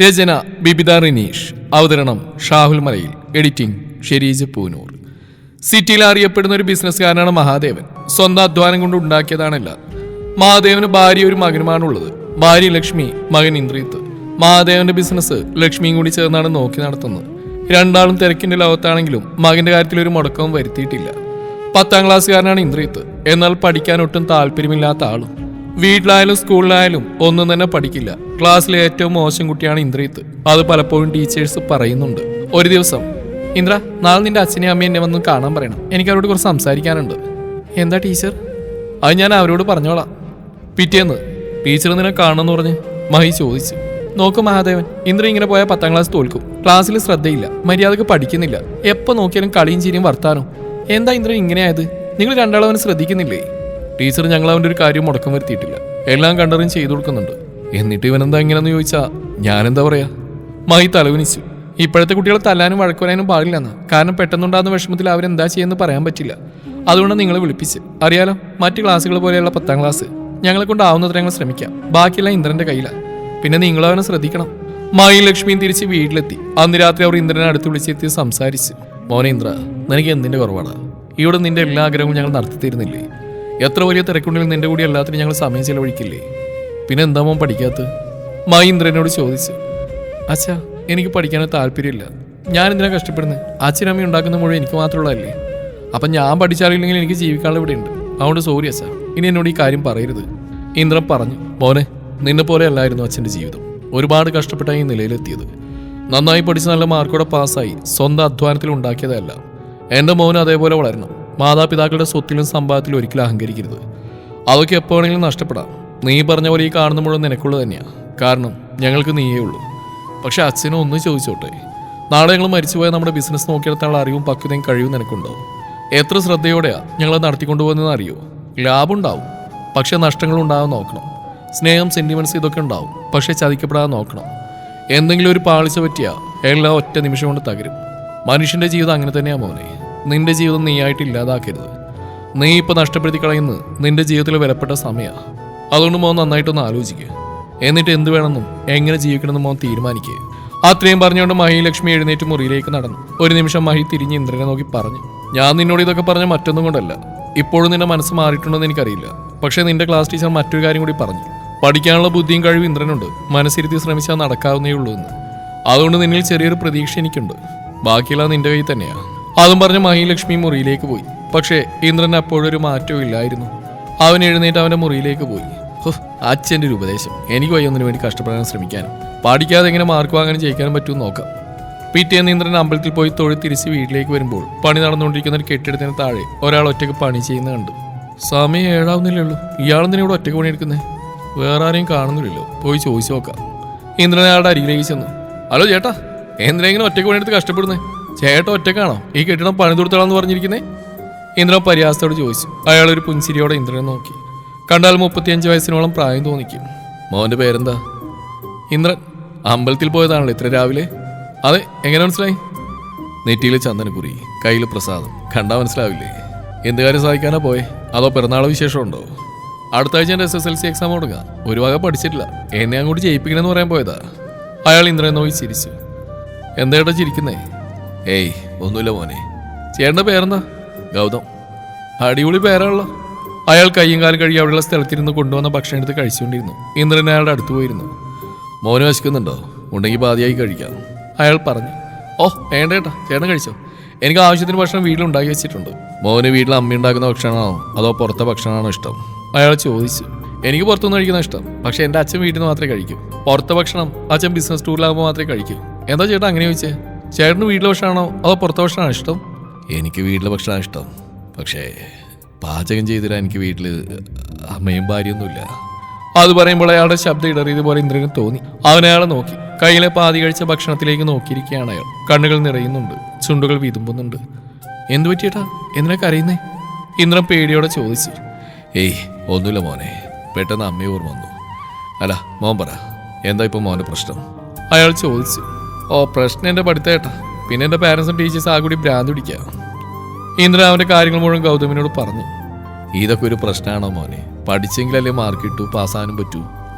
രചന ബിബിത റിനീഷ്. അവതരണം ഷാഹുൽ മലയിൽ. എഡിറ്റിംഗ് ഷെരീജ് പൂനൂർ. സിറ്റിയിൽ അറിയപ്പെടുന്ന ഒരു ബിസിനസ്സുകാരനാണ് മഹാദേവൻ. സ്വന്തം അധ്വാനം കൊണ്ട് ഉണ്ടാക്കിയതാണല്ല. മഹാദേവന് ഭാര്യ ഒരു മകനുമാണുള്ളത്. ഭാര്യ ലക്ഷ്മി, മകൻ ഇന്ദ്രിത്ത്. മഹാദേവന്റെ ബിസിനസ് ലക്ഷ്മിയും കൂടി ചേർന്നാണ് നോക്കി നടത്തുന്നത്. രണ്ടാളും തിരക്കിന്റെ ലോകത്താണെങ്കിലും മകന്റെ കാര്യത്തിൽ ഒരു മുടക്കവും വരുത്തിയിട്ടില്ല. 10ാം ക്ലാസ്സുകാരനാണ് ഇന്ദ്രിത്ത്. എന്നാൽ പഠിക്കാൻ ഒട്ടും താല്പര്യമില്ലാത്ത ആളും. വീട്ടിലായാലും സ്കൂളിലായാലും ഒന്നും തന്നെ പഠിക്കില്ല. ക്ലാസ്സിലെ ഏറ്റവും മോശം കുട്ടിയാണ് ഇന്ദ്രിത്ത്. അത് പലപ്പോഴും ടീച്ചേഴ്സ് പറയുന്നുണ്ട്. ഒരു ദിവസം, ഇന്ദ്ര, നാളെ നിന്റെ അച്ഛനെയും അമ്മയും എന്നെ വന്ന് കാണാൻ പറയണം. എനിക്ക് അവരോട് കുറച്ച് സംസാരിക്കാനുണ്ട്. എന്താ ടീച്ചർ? അത് ഞാൻ അവരോട് പറഞ്ഞോളാം. പിറ്റേന്ന് ടീച്ചർ നിന്നെ കാണണമെന്ന് പറഞ്ഞ് മഹി ചോദിച്ചു. നോക്കും മഹാദേവൻ, ഇന്ദ്ര ഇങ്ങനെ പോയാൽ 10ാം ക്ലാസ് തോൽക്കും. ക്ലാസ്സിൽ ശ്രദ്ധയില്ല, മര്യാദക്ക് പഠിക്കുന്നില്ല, എപ്പോൾ നോക്കിയാലും കളിയും ചിരിയും വർത്താനോ. എന്താ ഇന്ദ്ര ഇങ്ങനെയായത്? നിങ്ങൾ രണ്ടാളും അവനെ ശ്രദ്ധിക്കുന്നില്ലേ? ടീച്ചർ ഞങ്ങൾ അവൻ്റെ ഒരു കാര്യം മുടക്കം വരുത്തിയിട്ടില്ല. എല്ലാം കണ്ടറിയും ചെയ്തു കൊടുക്കുന്നുണ്ട്. എന്നിട്ട് ഇവനെന്താ ഇങ്ങനെയെന്ന് ചോദിച്ചാൽ ഞാനെന്താ പറയാ? മഹി തലവിനിച്ചു. ഇപ്പോഴത്തെ കുട്ടികളെ തല്ലാനും വഴക്കുവരാനും പാടില്ലെന്ന്. കാരണം പെട്ടെന്നുണ്ടാകുന്ന വിഷമത്തിൽ അവരെന്താ ചെയ്യുമെന്ന് പറയാൻ പറ്റില്ല. അതുകൊണ്ട് നിങ്ങളെ വിളിപ്പിച്ച്. അറിയാലോ, മറ്റ് ക്ലാസ്സുകൾ പോലെയുള്ള 10ാം ക്ലാസ് ഞങ്ങളെ കൊണ്ടാവുന്നത്ര ഞങ്ങൾ ശ്രമിക്കാം. ബാക്കിയെല്ലാം ഇന്ദ്രന്റെ കയ്യിലാണ്. പിന്നെ നിങ്ങളും അവനെ ശ്രദ്ധിക്കണം. മഹി ലക്ഷ്മിയും തിരിച്ച് വീട്ടിലെത്തി. അന്ന് രാത്രി അവർ ഇന്ദ്രനെ അടുത്ത് വിളിച്ചെത്തി സംസാരിച്ചു. മോനെ ഇന്ദ്ര, നിനക്ക് എന്തിന്റെ കുറവാണ്? ഇവിടെ നിന്റെ എല്ലാ ആഗ്രഹവും ഞങ്ങൾ നടത്തി തരുന്നില്ലേ? എത്ര വലിയ തിരക്കുണ്ടെങ്കിൽ നിന്റെ കൂടി എല്ലാത്തിനും ഞങ്ങൾ സമയം ചെലവഴിക്കില്ലേ? പിന്നെ എന്താ മോൻ പഠിക്കാത്തത്? മഹി ഇന്ദ്രനോട് ചോദിച്ചു. അച്ഛാ, എനിക്ക് പഠിക്കാൻ താല്പര്യമില്ല. ഞാൻ എന്തിനാ കഷ്ടപ്പെടുന്നത്? അച്ഛനമ്മ ഉണ്ടാക്കുന്ന മുഴുവൻ എനിക്ക് മാത്രമുള്ളതല്ലേ. അപ്പം ഞാൻ പഠിച്ചാലില്ലെങ്കിൽ എനിക്ക് ജീവിക്കാനുള്ള ഇവിടെ ഉണ്ട്. അതുകൊണ്ട് സോറി അച്ഛാ, ഇനി എന്നോട് ഈ കാര്യം പറയരുത്. ഇന്ദ്രൻ പറഞ്ഞു. മോനെ, നിന്നെ പോലെ അല്ലായിരുന്നു അച്ഛൻ്റെ ജീവിതം. ഒരുപാട് കഷ്ടപ്പെട്ടാണ് ഈ നിലയിലെത്തിയത്. നന്നായി പഠിച്ച് നല്ല മാർക്കോടെ പാസ്സായി സ്വന്തം അധ്വാനത്തിൽ ഉണ്ടാക്കിയതല്ല. എൻ്റെ മോന് അതേപോലെ വളരണം. മാതാപിതാക്കളുടെ സ്വത്തിലും സമ്പാദത്തിലും ഒരിക്കലും അഹങ്കരിക്കരുത്. അതൊക്കെ എപ്പോൾ വേണമെങ്കിലും നഷ്ടപ്പെടാം. നീ പറഞ്ഞ പോലെ ഈ കാണുന്ന മുഴുവൻ നിനക്കുള്ളത് തന്നെയാണ്. കാരണം ഞങ്ങൾക്ക് നീയേ ഉള്ളൂ. പക്ഷെ അച്ഛനും ഒന്ന് ചോദിച്ചോട്ടെ, നാളെ ഞങ്ങൾ മരിച്ചുപോയാൽ നമ്മുടെ ബിസിനസ് നോക്കിയെടുത്താനുള്ള അറിവും പക്വതയും കഴിവും നിനക്കുണ്ടോ? എത്ര ശ്രദ്ധയോടെയാണ് ഞങ്ങൾ നടത്തിക്കൊണ്ടുപോകുന്നതെന്ന് അറിയോ? ലാഭം ഉണ്ടാവും, പക്ഷെ നഷ്ടങ്ങളുണ്ടാകാൻ നോക്കണം. സ്നേഹം, സെന്റിമെന്റ്സ് ഇതൊക്കെ ഉണ്ടാവും, പക്ഷെ ചതിക്കപ്പെടാതെ നോക്കണം. എന്തെങ്കിലും ഒരു പാളിച്ച പറ്റിയാൽ എല്ലാം ഒറ്റ നിമിഷം കൊണ്ട് തകരും. മനുഷ്യന്റെ ജീവിതം അങ്ങനെ തന്നെയാ മോനെ. നിന്റെ ജീവിതം നീയായിട്ട് ഇല്ലാതാക്കരുത്. നീ ഇപ്പം നഷ്ടപ്പെടുത്തി കളയുന്നത് നിന്റെ ജീവിതത്തിൽ വിലപ്പെട്ട സമയമാണ്. അതുകൊണ്ട് മോൻ നന്നായിട്ടൊന്ന് ആലോചിക്കുക. എന്നിട്ട് എന്ത് വേണമെന്നും എങ്ങനെ ജീവിക്കണമെന്നും മോൻ തീരുമാനിക്കുക. അത്രയും പറഞ്ഞുകൊണ്ട് മഹി ലക്ഷ്മി എഴുന്നേറ്റ് മുറിയിലേക്ക് നടന്നു. ഒരു നിമിഷം മഹി തിരിഞ്ഞ് ഇന്ദ്രനെ നോക്കി പറഞ്ഞു. ഞാൻ നിന്നോട് ഇതൊക്കെ പറഞ്ഞ മറ്റൊന്നും കൊണ്ടല്ല. ഇപ്പോഴും നിന്റെ മനസ്സ് മാറിയിട്ടുണ്ടോന്ന് എനിക്കറിയില്ല. പക്ഷേ നിന്റെ ക്ലാസ് ടീച്ചർ മറ്റൊരു കാര്യം കൂടി പറഞ്ഞു. പഠിക്കാനുള്ള ബുദ്ധിയും കഴിവും ഇന്ദ്രനുണ്ട്. മനസ്സിരുത്തി ശ്രമിച്ചാൽ നടക്കാവുന്നേ ഉള്ളൂ എന്ന്. അതുകൊണ്ട് നിന്നിൽ ചെറിയൊരു പ്രതീക്ഷ എനിക്കുണ്ട്. ബാക്കിയെല്ലാം നിന്റെ കയ്യിൽ തന്നെയാണ്. അതും പറഞ്ഞ് മഹി ലക്ഷ്മി മുറിയിലേക്ക് പോയി. പക്ഷേ ഇന്ദ്രൻ അപ്പോഴൊരു മാറ്റവും ഇല്ലായിരുന്നു. അവൻ എഴുന്നേറ്റ് അവൻ്റെ മുറിയിലേക്ക് പോയി. അച്ഛൻ്റെ ഒരു ഉപദേശം. എനിക്ക് വയ്യൊന്നിനു വേണ്ടി കഷ്ടപ്പെടാൻ ശ്രമിക്കാനും പഠിക്കാതെ എങ്ങനെ മാർക്ക് വാങ്ങാനും ജയിക്കാനും പറ്റുമെന്ന് നോക്കാം. പിറ്റേന്ന് ഇന്ദ്രൻ അമ്പലത്തിൽ പോയി തൊഴിൽ തിരിച്ച് വീട്ടിലേക്ക് വരുമ്പോൾ പണി നടന്നുകൊണ്ടിരിക്കുന്ന ഒരു കെട്ടിടത്തിന് താഴെ ഒരാൾ ഒറ്റയ്ക്ക് പണി ചെയ്യുന്ന കണ്ടു. സമയം 7 ആവുന്നില്ലല്ലോ. ഇയാളെന്തിനാ ഇവിടെ ഒറ്റയ്ക്ക് പണിയെടുക്കുന്നത്? വേറെ ആരെയും കാണുന്നില്ലല്ലോ. പോയി ചോദിച്ചു നോക്കാം. ഇന്ദ്രൻ അയാളുടെ അരികിലേക്ക് ചെന്നു. ഹലോ ചേട്ടാ, എന്തിനെങ്കിലും ഒറ്റയ്ക്ക് പണിയെടുത്ത് കഷ്ടപ്പെടുന്നേ? ചേട്ടൻ ഒറ്റക്കാണോ ഈ കെട്ടിടം പണി തീർത്തളാന്ന് പറഞ്ഞിരിക്കുന്നേ? ഇന്ദ്രൻ പരിഹാസത്തോട് ചോദിച്ചു. അയാളൊരു പുൻസിരിയോടെ ഇന്ദ്രനെ നോക്കി. കണ്ടാൽ 35 വയസ്സിനോളം പ്രായം തോന്നിക്കും. മോൻ്റെ പേരെന്താ? ഇന്ദ്രൻ. അമ്പലത്തിൽ പോയതാണല്ലോ ഇത്ര രാവിലെ? അതെ. എങ്ങനെ മനസ്സിലായി? നെറ്റിയിൽ ചന്ദനക്കുറി, കയ്യിൽ പ്രസാദം. കണ്ടാൽ മനസ്സിലാവില്ലേ? എന്ത് കാര്യം സാധിക്കാനാ പോയെ? അതോ പിറന്നാളോ വിശേഷമുണ്ടോ? അടുത്ത ആഴ്ച എൻ്റെ SSLC എക്സാം കൊടുക്കാം. ഒരു വക പഠിച്ചിട്ടില്ല, എന്നെ അങ്ങോട്ട് ജയിപ്പിക്കണമെന്ന് പറയാൻ പോയതാ. അയാൾ ഇന്ദ്രനെ നോക്കി ചിരിച്ചു. എന്താ ചേട്ടാ ചിരിക്കുന്നേ? ഏയ് ഒന്നുമില്ല മോനെ. ചേട്ടൻ്റെ പേരെന്താ? ഗൗതം. അടിപൊളി പേരാണല്ലോ. അയാൾ കയ്യും കാലും കഴുകി അവിടെയുള്ള സ്ഥലത്തിരുന്ന് കൊണ്ടുവന്ന ഭക്ഷണം എടുത്ത് കഴിച്ചുകൊണ്ടിരുന്നു. ഇന്ദ്രൻ അയാളുടെ അടുത്ത് പോയിരുന്നു. മോന് വശിക്കുന്നുണ്ടോ? ഉണ്ടെങ്കിൽ പാതിയായി കഴിക്കാം, അയാൾ പറഞ്ഞു. ഓ വേണ്ട ചേട്ടാ, ചേട്ടൻ കഴിച്ചോ. എനിക്ക് ആവശ്യത്തിന് ഭക്ഷണം വീട്ടിലുണ്ടാക്കി വെച്ചിട്ടുണ്ട്. മോന് വീട്ടിൽ അമ്മ ഉണ്ടാക്കുന്ന ഭക്ഷണമാണോ അതോ പുറത്തെ ഭക്ഷണമാണോ ഇഷ്ടം? അയാൾ ചോദിച്ചു. എനിക്ക് പുറത്തുനിന്ന് കഴിക്കുന്ന ഇഷ്ടം. പക്ഷെ എൻ്റെ അച്ഛൻ വീട്ടിൽ നിന്ന് മാത്രമേ കഴിക്കൂ. പുറത്തെ ഭക്ഷണം അച്ഛൻ ബിസിനസ് ടൂറിലാകുമ്പോൾ മാത്രമേ കഴിക്കൂ. എന്താ ചേട്ടാ അങ്ങനെ ചോദിച്ചേ? ചേട്ടന് വീട്ടിലെ ഭക്ഷണമാണോ അതോ പുറത്തെ ഭക്ഷണമാണോ ഇഷ്ടം? എനിക്ക് വീട്ടിലെ ഭക്ഷണമാണ് ഇഷ്ടം. പക്ഷേ പാചകം ചെയ്തിരാൻ എനിക്ക് വീട്ടിൽ അമ്മയും ഭാര്യയൊന്നുമില്ല. അത് പറയുമ്പോൾ അയാളുടെ ശബ്ദം ഇടറിയതുപോലെ ഇന്ദ്രന് തോന്നി. അവൻ അയാളെ നോക്കി. കയ്യിലെ പാതി കഴിച്ച ഭക്ഷണത്തിലേക്ക് നോക്കിയിരിക്കുകയാണ് അയാൾ. കണ്ണുകൾ നിറയുന്നുണ്ട്, ചുണ്ടുകൾ വിതുമ്പുന്നുണ്ട്. എന്തു പറ്റിയേട്ടാ, എന്തിനാ കരയുന്നേ? ഇന്ദ്രൻ പേടിയോടെ ചോദിച്ചു. ഏയ് ഒന്നുമില്ല മോനെ, പെട്ടെന്ന് അമ്മയെ ഓർമ്മ വന്നു. അല്ല മോൻ പറ, എന്താ ഇപ്പോൾ മോൻ്റെ പ്രശ്നം? അയാൾ ചോദിച്ചു. ഓ പ്രശ്നം എൻ്റെ പഠിത്തേട്ടാ. പിന്നെ എൻ്റെ പാരൻസും ടീച്ചേഴ്സും ആ കൂടി ഭ്രാന്ത് പിടിക്കുക. ഇന്ദ്രൻ അവൻ്റെ കാര്യങ്ങൾ മുഴുവൻ ഗൗതമിനോട് പറഞ്ഞു. ഇതൊക്കെ ഒരു പ്രശ്നമാണോ മോനെ? പഠിച്ചെങ്കിലല്ലേ മാർക്ക് കിട്ടൂ, പാസ്സാകാനും പറ്റൂ.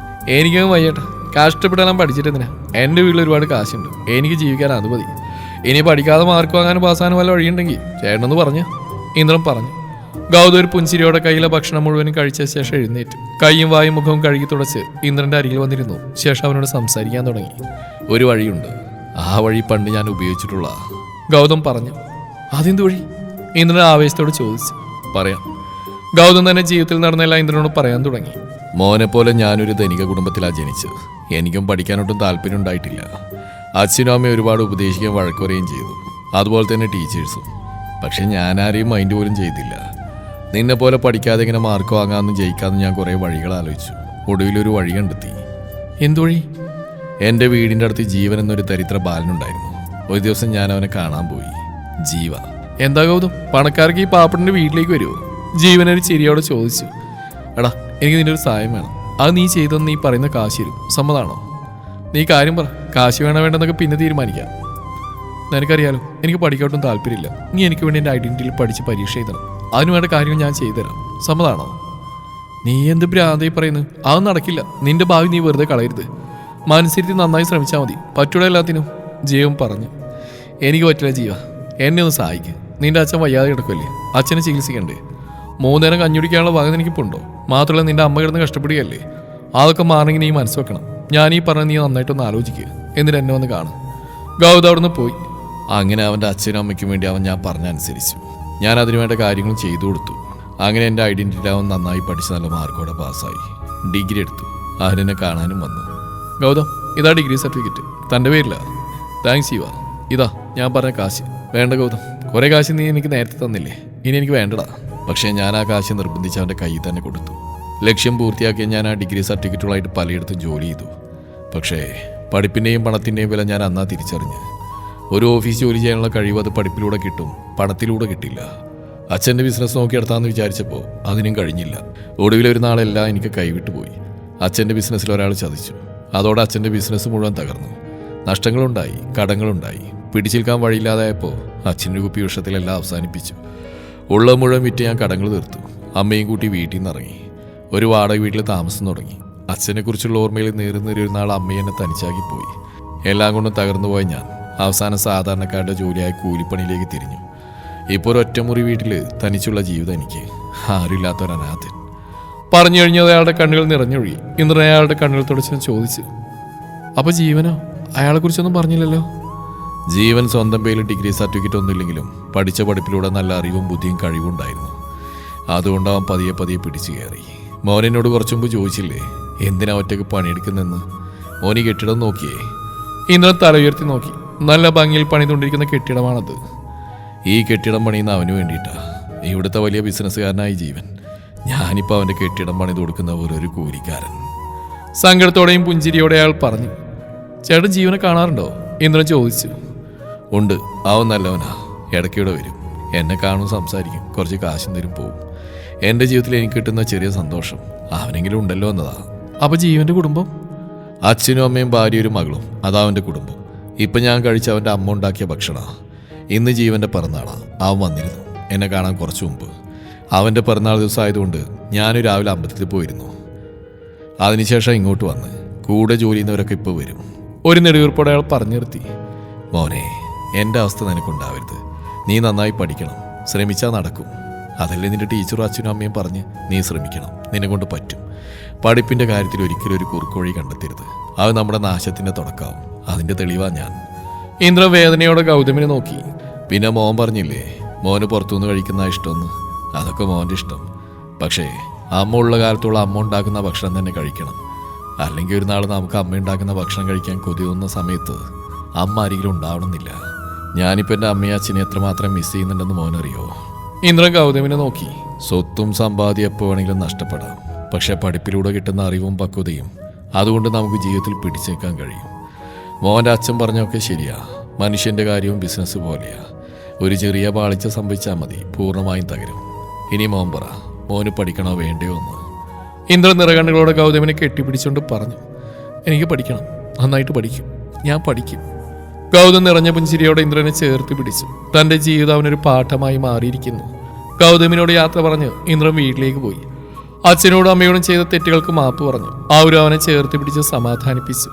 എനിക്കങ്ങ് വയ്യേട്ടാ, കഷ്ടപ്പെടാൻ പഠിച്ചിട്ടെന്തിനാ? എൻ്റെ വീട്ടിൽ ഒരുപാട് കാശുണ്ട്, എനിക്ക് ജീവിക്കാൻ അത് മതി. ഇനി പഠിക്കാതെ മാർക്ക് വാങ്ങാനും പാസ്സാനും വല്ല വഴിയുണ്ടെങ്കിൽ ചേട്ടനെന്ന് പറഞ്ഞു ഇന്ദ്രൻ പറഞ്ഞു. ഗൗതം ഒരു പുഞ്ചിരിയോടെ കയ്യിലെ ഭക്ഷണം മുഴുവനും കഴിച്ച ശേഷം എഴുന്നേറ്റ് കൈയും വായും മുഖവും കഴുകി തുടച്ച് ഇന്ദ്രന്റെ അരികിൽ വന്നിരുന്നു. ശേഷം അവനോട് സംസാരിക്കാൻ തുടങ്ങി. ഒരു വഴിയുണ്ട്, ആ വഴി പണ്ട് ഞാൻ ഉപയോഗിച്ചിട്ടുള്ള. ഗൗതം പറഞ്ഞു. അതെന്ത് വഴി? ഇന്ദ്രൻ ആവേശത്തോട് ചോദിച്ചു. പറയാം. ഗൗതം തന്നെ ജീവിതത്തിൽ നടന്നെല്ലാം ഇന്ദ്രനോട് പറയാൻ തുടങ്ങി. മോനെ പോലെ ഞാനൊരു ധനിക കുടുംബത്തിലാണ് ജനിച്ചത്. എനിക്കും പഠിക്കാനൊട്ടും താല്പര്യം ഉണ്ടായിട്ടില്ല. അച്ഛനും അമ്മയും ഒരുപാട് ഉപദേശിക്കുകയും വഴക്കുറയുകയും ചെയ്തു, അതുപോലെ തന്നെ ടീച്ചേഴ്സും. പക്ഷെ ഞാൻ ആരെയും മൈൻഡ് പോലും ചെയ്തില്ല. നിന്നെ പോലെ പഠിക്കാതെ ഇങ്ങനെ മാർക്ക് വാങ്ങാമെന്നും ജയിക്കാമെന്നും ഞാൻ കുറേ വഴികൾ ആലോചിച്ചു. ഒടുവിലൊരു വഴി കണ്ടെത്തി. എന്തുവഴി? എൻ്റെ വീടിൻ്റെ അടുത്ത് ജീവൻ എന്നൊരു ദരിദ്ര ബാലനുണ്ടായിരുന്നു. ഒരു ദിവസം ഞാൻ അവനെ കാണാൻ പോയി. ജീവ. എന്താ ഗൗതം, പണക്കാർക്ക് ഈ പാപ്പട്ടിൻ്റെ വീട്ടിലേക്ക് വരുമോ? ജീവനൊരു ചിരിയോടെ ചോദിച്ചു. എടാ, എനിക്ക് നിന്റെ ഒരു സഹായം വേണം. അത് നീ ചെയ്തെന്ന് നീ പറയുന്ന കാശ് തരും, സമ്മതാണോ? നീ കാര്യം പറ, കാശ് വേണ്ടെന്നൊക്കെ പിന്നെ തീരുമാനിക്കാം. നിനക്കറിയാലോ, എനിക്ക് പഠിക്കാട്ടും താല്പര്യമില്ല. നീ എനിക്ക് വേണ്ടി എൻ്റെ ഐഡന്റിറ്റിയിൽ പഠിച്ച് പരീക്ഷ എഴുതണം. അതിന് വേണ്ട കാര്യങ്ങൾ ഞാൻ ചെയ്തുതരാം, സമ്മതാണോ? നീ എന്ത് ഭ്രാന്തായി പറയുന്നു? അതൊന്നും നടക്കില്ല. നിന്റെ ഭാവി നീ വെറുതെ കളയരുത്. മനസ്സിരുത്തി നന്നായി ശ്രമിച്ചാൽ മതി, പറ്റൂടെ എല്ലാത്തിനും, ജീവൻ പറഞ്ഞു. എനിക്ക് പറ്റില്ല ജീവ, എന്നെ ഒന്ന് സഹായിക്കുക. നിന്റെ അച്ഛൻ വയ്യാതെ കിടക്കുമല്ലേ, അച്ഛനെ ചികിത്സിക്കണ്ടേ? 3 നേരം കഞ്ഞുടിക്കാനുള്ള വക എനിക്കിപ്പോൾ ഉണ്ടോ? മാത്രമല്ല നിന്റെ അമ്മ കിടന്ന് കഷ്ടപ്പെടുകയല്ലേ. അതൊക്കെ മാറണമെങ്കിൽ നീ മനസ്സ് വെക്കണം. ഞാൻ ഈ പറഞ്ഞ നീ നന്നായിട്ടൊന്ന് ആലോചിക്കുക, എന്നിട്ട് എന്നെ വന്ന് കാണും. ഗൗതം അവിടുന്ന് പോയി. അങ്ങനെ അവൻ്റെ അച്ഛനും അമ്മയ്ക്കും വേണ്ടി അവൻ ഞാൻ പറഞ്ഞ അനുസരിച്ചു. ഞാൻ അതിനു വേണ്ട കാര്യങ്ങളും ചെയ്തു കൊടുത്തു. അങ്ങനെ എൻ്റെ ഐഡന്റിറ്റി അവൻ നന്നായി പഠിച്ച് നല്ല മാർക്കോടെ പാസ്സായി. ഡിഗ്രി എടുത്തു. അവരെന്നെ കാണാനും വന്നു. ഗൗതം, ഇതാ ഡിഗ്രി സർട്ടിഫിക്കറ്റ്, തൻ്റെ പേരില്ല. താങ്ക്സ് ശിവ. ഇതാ ഞാൻ പറഞ്ഞ കാശ്. വേണ്ട ഗൗതം, കുറേ കാശ് നീ എനിക്ക് നേരത്തെ തന്നില്ലേ, ഇനി എനിക്ക് വേണ്ടടാ. പക്ഷേ ഞാൻ ആ കാശ് നിർബന്ധിച്ച് അവൻ്റെ കയ്യിൽ തന്നെ കൊടുത്തു. ലക്ഷ്യം പൂർത്തിയാക്കിയ ഞാൻ ആ ഡിഗ്രി സർട്ടിഫിക്കറ്റുകളായിട്ട് പലയിടത്തും ജോലി ചെയ്തു. പക്ഷേ പഠിപ്പിൻ്റെയും പണത്തിൻ്റെയും വില ഞാൻ അന്നാ തിരിച്ചറിഞ്ഞ്. ഒരു ഓഫീസ് ജോലി ചെയ്യാനുള്ള കഴിവ് അത് പഠിപ്പിലൂടെ കിട്ടും, പണത്തിലൂടെ കിട്ടില്ല. അച്ഛൻ്റെ ബിസിനസ് നോക്കിയെടുത്താമെന്ന് വിചാരിച്ചപ്പോൾ അതിനും കഴിഞ്ഞില്ല. ഒടുവിലൊരു നാളെല്ലാം എനിക്ക് കൈവിട്ടു പോയി. അച്ഛൻ്റെ ബിസിനസ്സിൽ ഒരാൾ ചതിച്ചു. അതോടെ അച്ഛൻ്റെ ബിസിനസ് മുഴുവൻ തകർന്നു. നഷ്ടങ്ങളുണ്ടായി, കടങ്ങളുണ്ടായി. പിടിച്ചേൽക്കാൻ വഴിയില്ലാതായപ്പോൾ അച്ഛൻ്റെ കുപ്പി വിഷത്തിലെല്ലാം അവസാനിപ്പിച്ചു. ഉള്ള മുഴുവൻ വിറ്റ് ഞാൻ കടങ്ങൾ തീർത്തു. അമ്മയും കൂട്ടി വീട്ടിൽ നിന്ന് ഇറങ്ങി. ഒരു വാടക വീട്ടിൽ താമസം തുടങ്ങി. അച്ഛനെക്കുറിച്ചുള്ള ഓർമ്മയിൽ നേരുന്നൊരു നാൾ അമ്മയെ എന്നെ തനിച്ചാക്കിപ്പോയി. എല്ലാം കൊണ്ടും തകർന്നു പോയ ഞാൻ അവസാനം സാധാരണക്കാരുടെ ജോലിയായ കൂലിപ്പണിയിലേക്ക് തിരിഞ്ഞു. ഇപ്പോൾ ഒരു ഒറ്റമുറി വീട്ടിൽ തനിച്ചുള്ള ജീവിതം എനിക്ക്. ആരുമില്ലാത്തൊരനാഥൻ. പറഞ്ഞു കഴിഞ്ഞത് അയാളുടെ കണ്ണുകൾ നിറഞ്ഞൊഴുകി. ഇന്ദ്രൻ അയാളുടെ കണ്ണുകൾ തുടച്ച് ചോദിച്ചു. അപ്പോൾ ജീവനോ? അയാളെക്കുറിച്ചൊന്നും പറഞ്ഞില്ലല്ലോ. ജീവൻ സ്വന്തം പേരിൽ ഡിഗ്രി സർട്ടിഫിക്കറ്റ് ഒന്നുമില്ലെങ്കിലും പഠിച്ച പഠിപ്പിലൂടെ നല്ല അറിവും ബുദ്ധിയും കഴിവുണ്ടായിരുന്നു. അതുകൊണ്ട് അവൻ പതിയെ പതിയെ പിടിച്ചു കയറി. മോനെന്നോട് കുറച്ചു മുമ്പ് ചോദിച്ചില്ലേ എന്തിനാ ഒറ്റയ്ക്ക് പണിയെടുക്കുന്നെന്ന്? മോനി കെട്ടിടം നോക്കിയേ. ഇന്ദ്രൻ തല ഉയർത്തി നോക്കി. നല്ല ഭംഗിയിൽ പണിതുകൊണ്ടിരിക്കുന്ന കെട്ടിടമാണത്. ഈ കെട്ടിടം പണിയുന്ന അവന് വേണ്ടിയിട്ടാ. ഇവിടുത്തെ വലിയ ബിസിനസ്സുകാരനായി ജീവൻ. ഞാനിപ്പോൾ അവൻ്റെ കെട്ടിടം പണിത് കൊടുക്കുന്ന വേറൊരു കൂലിക്കാരൻ. സങ്കടത്തോടെയും പുഞ്ചിരിയോടെ അയാൾ പറഞ്ഞു. ചേട്ടൻ ജീവനെ കാണാറുണ്ടോ? ഇന്ദ്രൻ ചോദിച്ചു. ഉണ്ട്, അവൻ നല്ലവനാ. ഇടയ്ക്കിടെ വരും, എന്നെ കാണും, സംസാരിക്കും, കുറച്ച് കാശും തരും, പോവും. എൻ്റെ ജീവിതത്തിൽ എനിക്ക് കിട്ടുന്ന ചെറിയ സന്തോഷം അവനെങ്കിലും ഉണ്ടല്ലോ എന്നതാ. അപ്പോൾ ജീവൻ്റെ കുടുംബം? അച്ഛനും അമ്മയും ഭാര്യ ഒരു മകളും, അതാ അവൻ്റെ കുടുംബം. ഇപ്പം ഞാൻ കഴിച്ച അവൻ്റെ അമ്മ ഉണ്ടാക്കിയ ഭക്ഷണമാണ്. ഇന്ന് ജീവൻ്റെ പിറന്നാളാണ്. അവൻ വന്നിരുന്നു എന്നെ കാണാൻ കുറച്ച് മുമ്പ്. അവൻ്റെ പിറന്നാൾ ദിവസം ആയതുകൊണ്ട് ഞാൻ രാവിലെ അമ്പലത്തിൽ പോയിരുന്നു. അതിനുശേഷം ഇങ്ങോട്ട് വന്ന് കൂടെ ജോലി ചെയ്യുന്നവരൊക്കെ ഇപ്പോൾ വരും. ഒരു നെടുവീർപ്പോടെ അയാൾ പറഞ്ഞു നിർത്തി. മോനെ, എൻ്റെ അവസ്ഥ നിനക്കുണ്ടാവരുത്. നീ നന്നായി പഠിക്കണം, ശ്രമിച്ചാൽ നടക്കും. അതല്ലേ നിന്റെ ടീച്ചറും അച്ഛനും അമ്മയും പറഞ്ഞ് നീ ശ്രമിക്കണം, നിന്നെ കൊണ്ട് പറ്റും. പഠിപ്പിൻ്റെ കാര്യത്തിൽ ഒരിക്കലും ഒരു കുറുക്കുവഴി കണ്ടെത്തരുത്. അത് നമ്മുടെ നാശത്തിൻ്റെ തുടക്കമാവും. അതിൻ്റെ തെളിവാ ഞാൻ. ഇന്ദ്ര വേദനയോടെ ഗൗതമിനെ നോക്കി. പിന്നെ മോൻ പറഞ്ഞില്ലേ മോന് പുറത്തുനിന്ന് കഴിക്കുന്ന ഇഷ്ടമെന്ന്. അതൊക്കെ മോൻ്റെ ഇഷ്ടം. പക്ഷേ അമ്മ ഉള്ള കാലത്തോളം അമ്മ ഉണ്ടാക്കുന്ന ഭക്ഷണം തന്നെ കഴിക്കണം. അല്ലെങ്കിൽ ഒരു നാൾ നമുക്ക് അമ്മ ഉണ്ടാക്കുന്ന ഭക്ഷണം കഴിക്കാൻ കൊതി തോന്നുന്ന സമയത്ത് അമ്മ ആരെങ്കിലും ഉണ്ടാവണമെന്നില്ല. ഞാനിപ്പോൾ എൻ്റെ അമ്മയും അച്ഛനെ എത്രമാത്രം മിസ് ചെയ്യുന്നുണ്ടെന്ന് മോനറിയോ? ഇന്ദ്രൻ ഗൗതമിനെ നോക്കി. സ്വത്തും സമ്പാദ്യം എപ്പോൾ വേണമെങ്കിലും നഷ്ടപ്പെടാം. പക്ഷെ പഠിപ്പിലൂടെ കിട്ടുന്ന അറിവും പക്വതയും അതുകൊണ്ട് നമുക്ക് ജീവിതത്തിൽ പിടിച്ചു നിൽക്കാൻ കഴിയും. മോൻ്റെ അച്ഛൻ പറഞ്ഞൊക്കെ ശരിയാ. മനുഷ്യൻ്റെ കാര്യവും ബിസിനസ് പോലെയാ. ഒരു ചെറിയ പാളിച്ച സംഭവിച്ചാൽ മതി, പൂർണ്ണമായും തകരും. ഇനി മോൻ പറ, മോന് പഠിക്കണോ വേണ്ടയോ എന്ന്. ഇന്ദ്രൻ നിറകണ്ണുകളോടെ ഗൗതമിനെ കെട്ടിപ്പിടിച്ചുകൊണ്ട് പറഞ്ഞു. എനിക്ക് പഠിക്കണം, നന്നായിട്ട് പഠിക്കും, ഞാൻ പഠിക്കും. ഗൗതം നിറഞ്ഞ പുഞ്ചിരിയോടെ ഇന്ദ്രനെ ചേർത്ത് പിടിച്ചു. തൻ്റെ ജീവിതം അവനൊരു പാഠമായി മാറിയിരിക്കുന്നു. ഗൗതമിനോട് യാത്ര പറഞ്ഞ് ഇന്ദ്രൻ വീട്ടിലേക്ക് പോയി. അച്ഛനോടും അമ്മയോടും ചെയ്ത തെറ്റുകൾക്ക് മാപ്പ് പറഞ്ഞു. അവരും അവനെ ചേർത്ത് പിടിച്ച് സമാധാനിപ്പിച്ചു.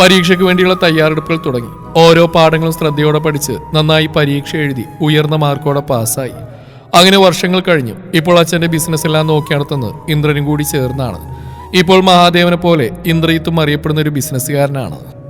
പരീക്ഷയ്ക്ക് വേണ്ടിയുള്ള തയ്യാറെടുപ്പുകൾ തുടങ്ങി. ഓരോ പാഠങ്ങളും ശ്രദ്ധയോടെ പഠിച്ച് നന്നായി പരീക്ഷ എഴുതി ഉയർന്ന മാർക്കോടെ പാസ്സായി. അങ്ങനെ വർഷങ്ങൾ കഴിഞ്ഞു. ഇപ്പോൾ അച്ഛന്റെ ബിസിനസ് എല്ലാം നോക്കി നടത്തുന്നത് ഇന്ദ്രനും കൂടി ചേർന്നാണ്. ഇപ്പോൾ മഹാദേവനെ പോലെ ഇന്ദ്രജിത്തും അറിയപ്പെടുന്ന ഒരു ബിസിനസ്സുകാരനാണ്.